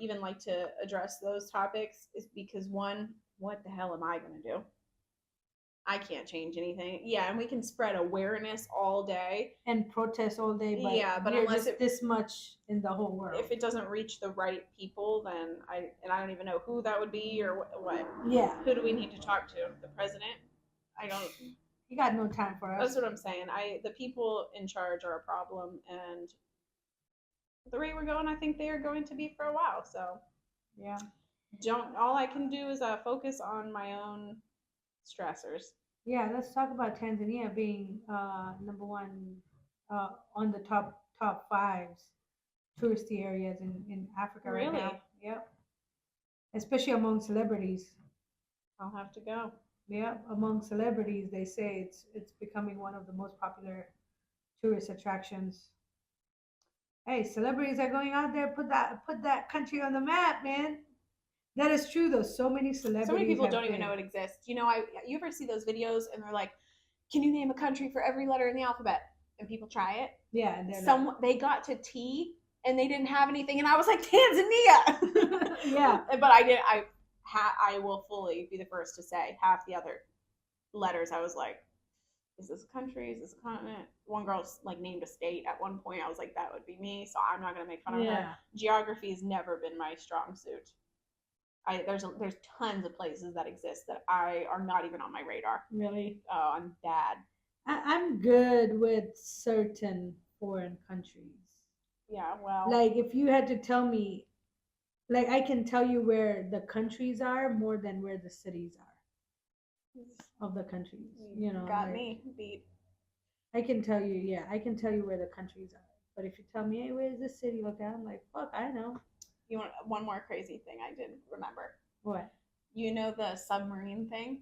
even like to address those topics is because one, what the hell am I going to do? I can't change anything. Yeah, and we can spread awareness all day and protest all day, but yeah, but unless just this much in the whole world. If it doesn't reach the right people, then I don't even know who that would be or what. Yeah. Who do we need to talk to? The president? I don't. He got no time for us. That's what I'm saying. The people in charge are a problem, and the rate we're going, I think they are going to be for a while. So yeah. All I can do is focus on my own stressors. Yeah, let's talk about Tanzania being number one on the top 5s touristy areas in Africa right now. Yep. Especially among celebrities. I'll have to go. Yeah, among celebrities, they say it's becoming one of the most popular tourist attractions. Hey, celebrities are going out there, put that country on the map, man. That is true though. So many celebrities. So many people don't even know it exists. You ever see those videos and they're like, "Can you name a country for every letter in the alphabet?" And people try it. Yeah, and they got to T and they didn't have anything, and I was like, Tanzania. Yeah, but I will fully be the first to say half the other letters. I was like, is this a country? Is this a continent? One girl like named a state at one point. I was like, that would be me. So I'm not gonna make fun of her. Geography has never been my strong suit. There's tons of places that exist that I are not even on my radar. Really? Oh, I'm bad. I'm good with certain foreign countries. Yeah, well, Like if you had to tell me, like I can tell you where the countries are more than where the cities are of the countries. You you know, got like me beat. I can tell you, yeah, I can tell you where the countries are. But if you tell me, hey, where's this city located? I'm like, fuck, I know. You want one more crazy thing I did remember? What? You know the submarine thing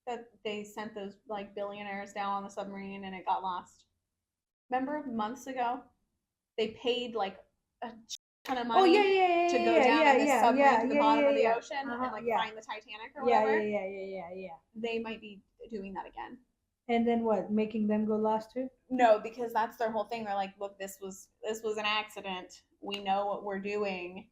that they sent those like billionaires down on the submarine and it got lost. Remember months ago they paid like a ton of Oh yeah, money yeah, to yeah, go yeah, down yeah, in this yeah, submarine yeah, to the yeah, bottom yeah, of the yeah. ocean and like Yeah, find the Titanic or yeah, whatever. yeah, yeah, yeah, yeah, yeah. They might be doing that again. And then what? Making them go lost too? No, because that's their whole thing. They're like, look, this was an accident. We know what we're doing.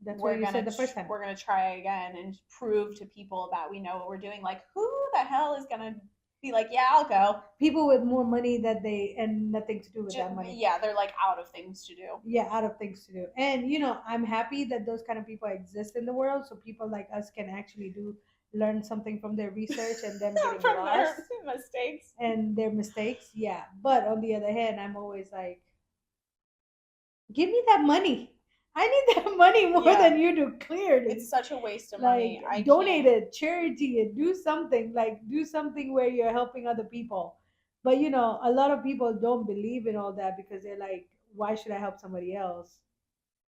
That's what you said the first time. We're gonna try again and prove to people that we know what we're doing. Like, who the hell is gonna be like, yeah, I'll go? People with more money that they and nothing to do with that money. Yeah, they're like out of things to do. Yeah, out of things to do. And I'm happy that those kind of people exist in the world, so people like us can actually learn something from their research and them getting From lost their mistakes. and their mistakes. Yeah, but on the other hand, I'm always like, give me that money. I need that money more Yeah. than you do. Clearly, It's such a waste of like money. I donate can't. it, charity it, do something. Like do something where you're helping other people. But a lot of people don't believe in all that because they're like, why should I help somebody else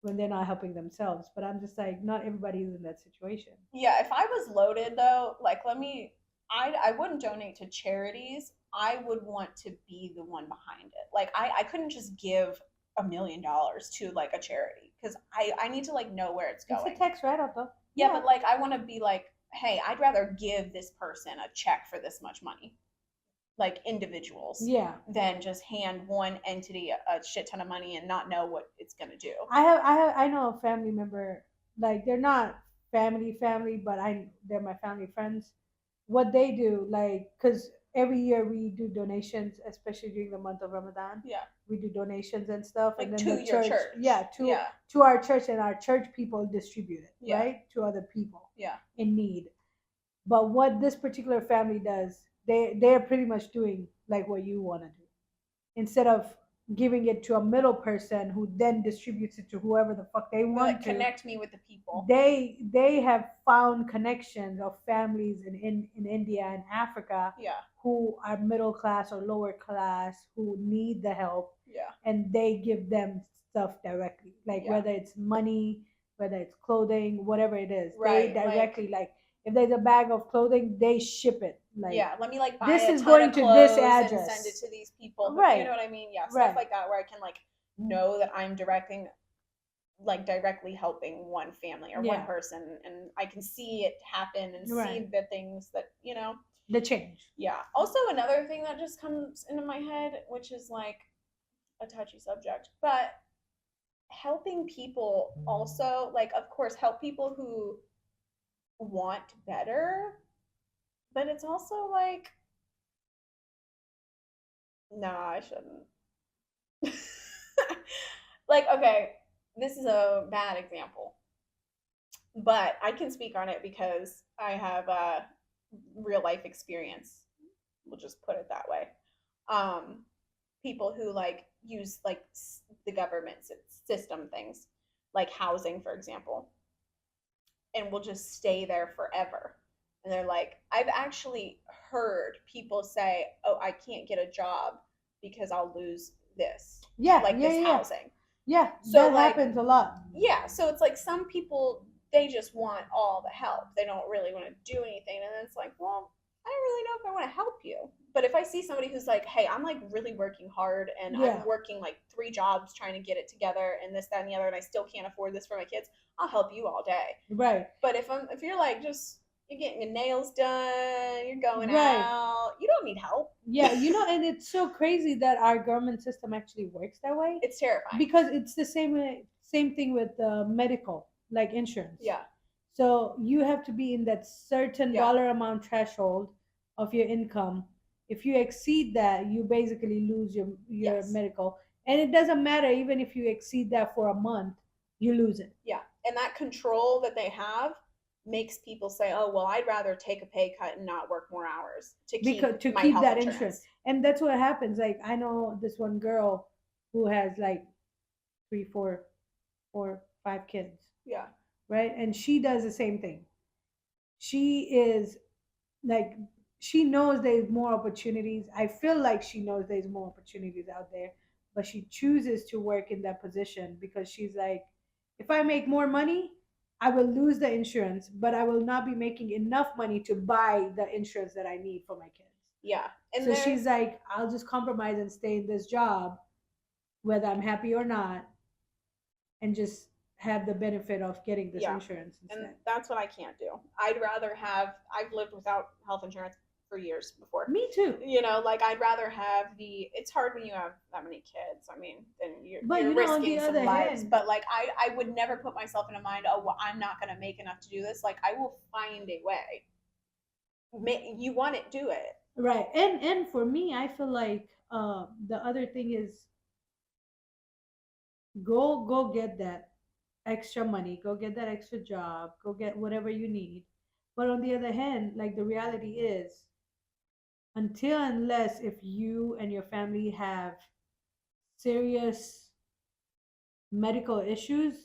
when they're not helping themselves? But I'm just like, not everybody is in that situation. Yeah, if I was loaded though, like I wouldn't donate to charities. I would want to be the one behind it. Like I couldn't just give $1 million to like a charity because I need to like know where it's It's a going. tax write-off though. Yeah, but like I want to be like, hey, I'd rather give this person a check for this much money, like individuals, Yeah. than just hand one entity a shit ton of money and not know what it's gonna do. I know a family member, like they're not family, but they're my family friends. What they do, like, because every year we do donations, especially during the month of Ramadan. Yeah, We do donations and stuff, like and then to the your church. yeah, Yeah, to our church, and our church people distribute it, Yeah. right, to other people yeah, in need. But what this particular family does, they're pretty much doing like what you want to do. Instead of giving it to a middle person who then distributes it to whoever the fuck they but want like to, connect me with the people. they have found connections of families in India and Africa Yeah, who are middle class or lower class who need the help, yeah, and they give them stuff directly, like Yeah. whether it's money, whether it's clothing, whatever it is. Right, They directly, like if there's a bag of clothing, they ship it. Like, yeah. Let me like buy this a is ton going of to this clothes and address. send it to these people. You Right. know what I mean? Yeah, stuff Right. like that where I can like know that I'm directly helping one family or Yeah. one person, and I can see it happen and see Right. the things that The change. Yeah. Also, another thing that just comes into my head, which is like a touchy subject, but helping people also, like, of course, help people who want better, but it's also like, nah, I shouldn't. Like, okay, this is a bad example, but I can speak on it because I have a real life experience. We'll just put it that way. Um, People who like use like the government system things, like housing, for example, and will just stay there forever. And they're like, I've actually heard people say, "Oh, I can't get a job because I'll lose this." Yeah. Like Yeah. this Yeah. housing. Yeah. So, That like, happens a lot. Yeah, so it's like some people they just want all the help. They don't really want to do anything, and then it's like, well, I don't really know if I want to help you. But if I see somebody who's like, hey, I'm like really working hard and Yeah. I'm working like 3 jobs trying to get it together and this, that, and the other, and I still can't afford this for my kids, I'll help you all day. Right. But if you're like just you're getting your nails done, you're going Right. out, you don't need help. Yeah, and it's so crazy that our government system actually works that way It's terrifying. because it's the same thing with medical, like insurance. Yeah. So you have to be in that certain Yeah. dollar amount threshold of your income. If you exceed that, you basically lose your Yes. medical, and it doesn't matter even if you exceed that for a month, you lose it. Yeah. And that control that they have makes people say, oh, well, I'd rather take a pay cut and not work more hours to keep because to my keep health that insurance. insurance. And that's what happens. Like I know this one girl who has like three, four, 5 kids, Yeah. right? And she does the same thing. She is like she knows there's more opportunities. I feel like she knows there's more opportunities out there, but she chooses to work in that position because she's like, if I make more money, I will lose the insurance, but I will not be making enough money to buy the insurance that I need for my kids. Yeah. And So there's, she's like, I'll just compromise and stay in this job, whether I'm happy or not, and just have the benefit of getting this yeah. insurance And instead. that's what I can't do. I'd rather have, I've lived without health insurance for years before. Me too. You know, like I'd rather have the, it's hard when you have that many kids. I mean, then But you're you know, on the risking some other lives. hand, But like, I would never put myself in a mind, oh, well, I'm not going to make enough to do this. Like, I will find a way. You want it, do it. right. And for me, I feel like the other thing is go get that extra money, go get that extra job, go get whatever you need. But on the other hand, like the reality is, until unless if you and your family have serious medical issues,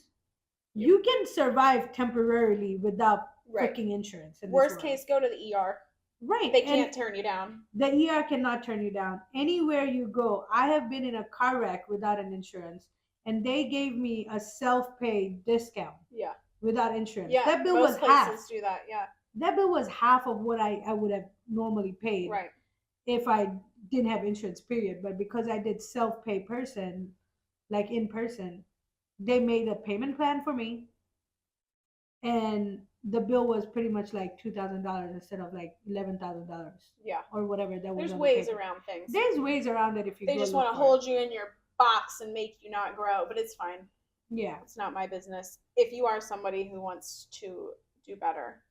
Yep. you can survive temporarily without Right. freaking insurance in this Worst world. case, go to the ER. Right. They And can't turn you down. the ER cannot turn you down. Anywhere you go, I have been in a car wreck without an insurance, and they gave me a self-pay discount Yeah. without insurance. Yeah. That bill Most was places half. do that. Yeah. That bill was half of what I would have normally paid Right. if I didn't have insurance, period. But because I did self-pay person, like in person, they made a payment plan for me, and the bill was pretty much like $2,000 instead of like $11,000 Yeah. or whatever that was There's on ways the paper. around things. There's ways around it if you They go just look want to for it. hold you in your box and make you not grow, but it's fine. Yeah, It's not my business. If you are somebody who wants to do better,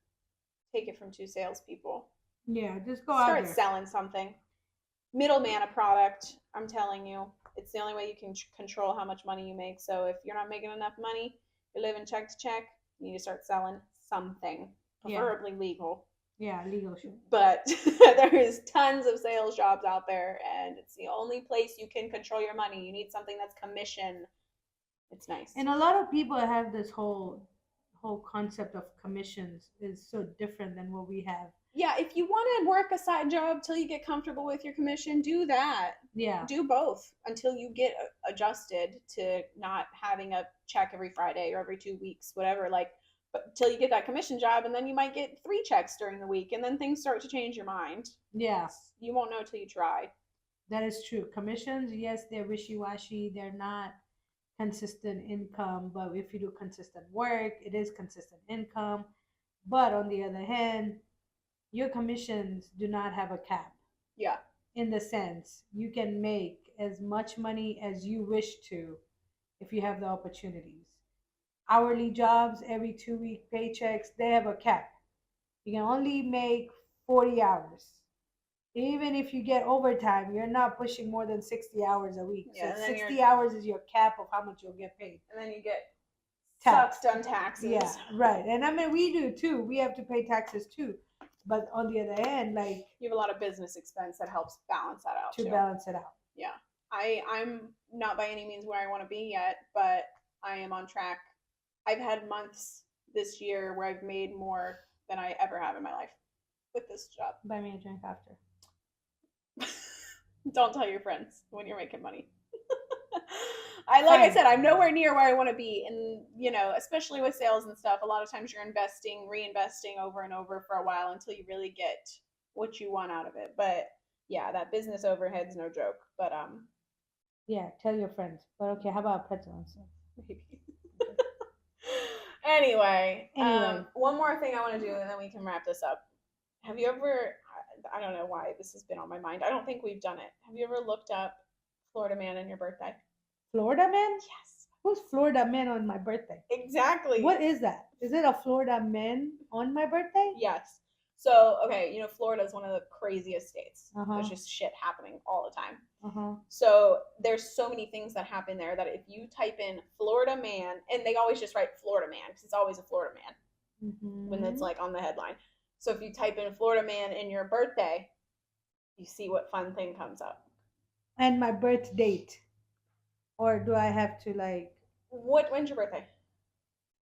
take it from two salespeople. yeah, just go out Start there. selling something. Middleman a product. I'm telling you, it's the only way you can control how much money you make. So if you're not making enough money, you're living check to check. You need to start selling something, Yeah, preferably legal. yeah, legal shit. But there is tons of sales jobs out there, and it's the only place you can control your money. You need something that's commission. It's nice. And a lot of people have this whole concept of commissions is so different than what we have. Yeah, if you want to work a side job till you get comfortable with your commission, do that. Yeah, Do both until you get adjusted to not having a check every Friday or every 2 weeks, whatever. Like, but until you get that commission job, and then you might get 3 checks during the week, and then things start to change your mind. yeah, You won't know till you try. that is true. Commissions, yes, they're wishy-washy. They're not consistent income, but if you do consistent work, it is consistent income. But on the other hand, your commissions do not have a cap, Yeah. in the sense you can make as much money as you wish to if you have the opportunities. Hourly jobs, every 2 week paychecks, they have a cap. You can only make 40 hours. Even if you get overtime, you're not pushing more than 60 hours a week. Yeah, and So then 60 hours is your cap of how much you'll get paid. And then you get Tax. sucked on taxes. Yeah, right. And I mean, we do too. We have to pay taxes too. But on the other hand, like You have a lot of business expense that helps balance that out to too. balance it out. Yeah. I'm not by any means where I want to be yet, but I am on track. I've had months this year where I've made more than I ever have in my life with this job. Buy me a drink after. Don't tell your friends when you're making money. I said, I'm nowhere near where I want to be. And, you know, especially with sales and stuff, a lot of times you're investing, reinvesting over and over for a while until you really get what you want out of it. But yeah, that business overhead's no joke. But Yeah, tell your friends. But okay, how about pretzel and stuff? maybe. Anyway, Anyway. one more thing I want to do, and then we can wrap this up. Have you ever? I don't know why this has been on my mind. I don't think we've done it. Have you ever looked up Florida Man and your birthday? Florida man? Yes. Who's Florida man on my birthday? Exactly. What is that? Is it a Florida man on my birthday? Yes. So, okay, you know, Florida is one of the craziest states. Uh-huh. There's just shit happening all the time. Uh-huh. So there's so many things that happen there that if you type in Florida man, and they always just write Florida man because it's always a Florida man. when it's Mhm. like on the headline. So if you type in Florida man in your birthday, you see what fun thing comes up. And my birth date, or do I have to like When's your birthday?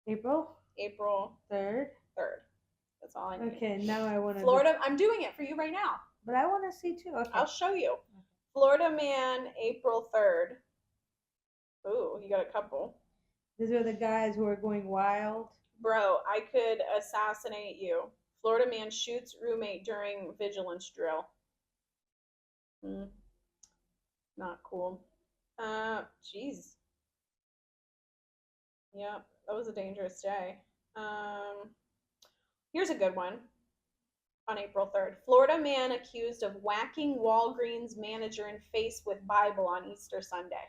April April 3rd? 3rd. That's all I need. Okay, now I want to do, Florida, I'm doing it for you right now. but I want to see too. Okay. I'll show you. Florida man, April 3rd. Ooh, you got a couple. These are the guys who are going wild. Bro, I could assassinate you. Florida man shoots roommate during vigilance drill. Not cool. Jeez. Yeah, that was a dangerous day. Here's a good one. On April 3rd, Florida man accused of whacking Walgreens manager in face with Bible on Easter Sunday.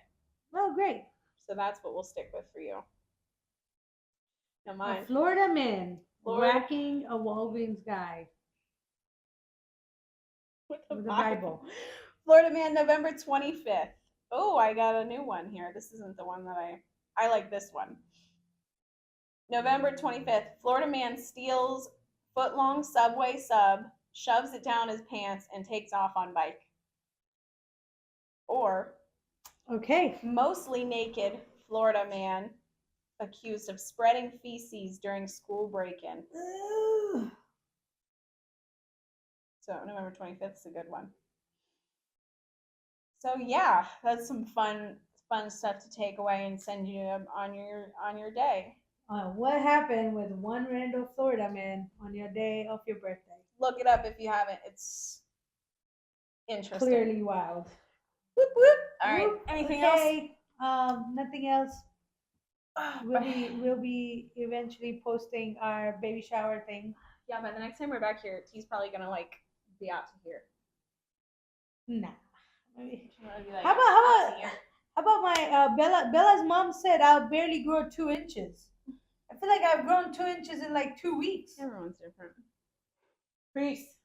Oh, great. So that's what we'll stick with for you. Now A mine. Florida man Florida whacking a Walgreens guy with with the a Bible. Bible. Florida man, November 25th. Oh, I got a new one here. This isn't the one that I like this one. November 25th, Florida man steals foot-long Subway sub, shoves it down his pants, and takes off on bike. Or Okay. mostly naked Florida man accused of spreading feces during school break-in. So November 25th is a good one. So yeah, that's some fun stuff to take away and send you on your day. What happened with one random Florida man on your day of your birthday? Look it up if you haven't. It's interesting. Clearly wild. Whoop, whoop. All right. Whoop. Anything else? Okay. Nothing else. We'll be eventually posting our baby shower thing. Yeah, but the next time we're back here, T's probably gonna like be out to here. Nah. Like, How about my Bella's mom said I'll barely grow 2 inches. I feel like I've grown 2 inches in like 2 weeks. Everyone's different. Peace.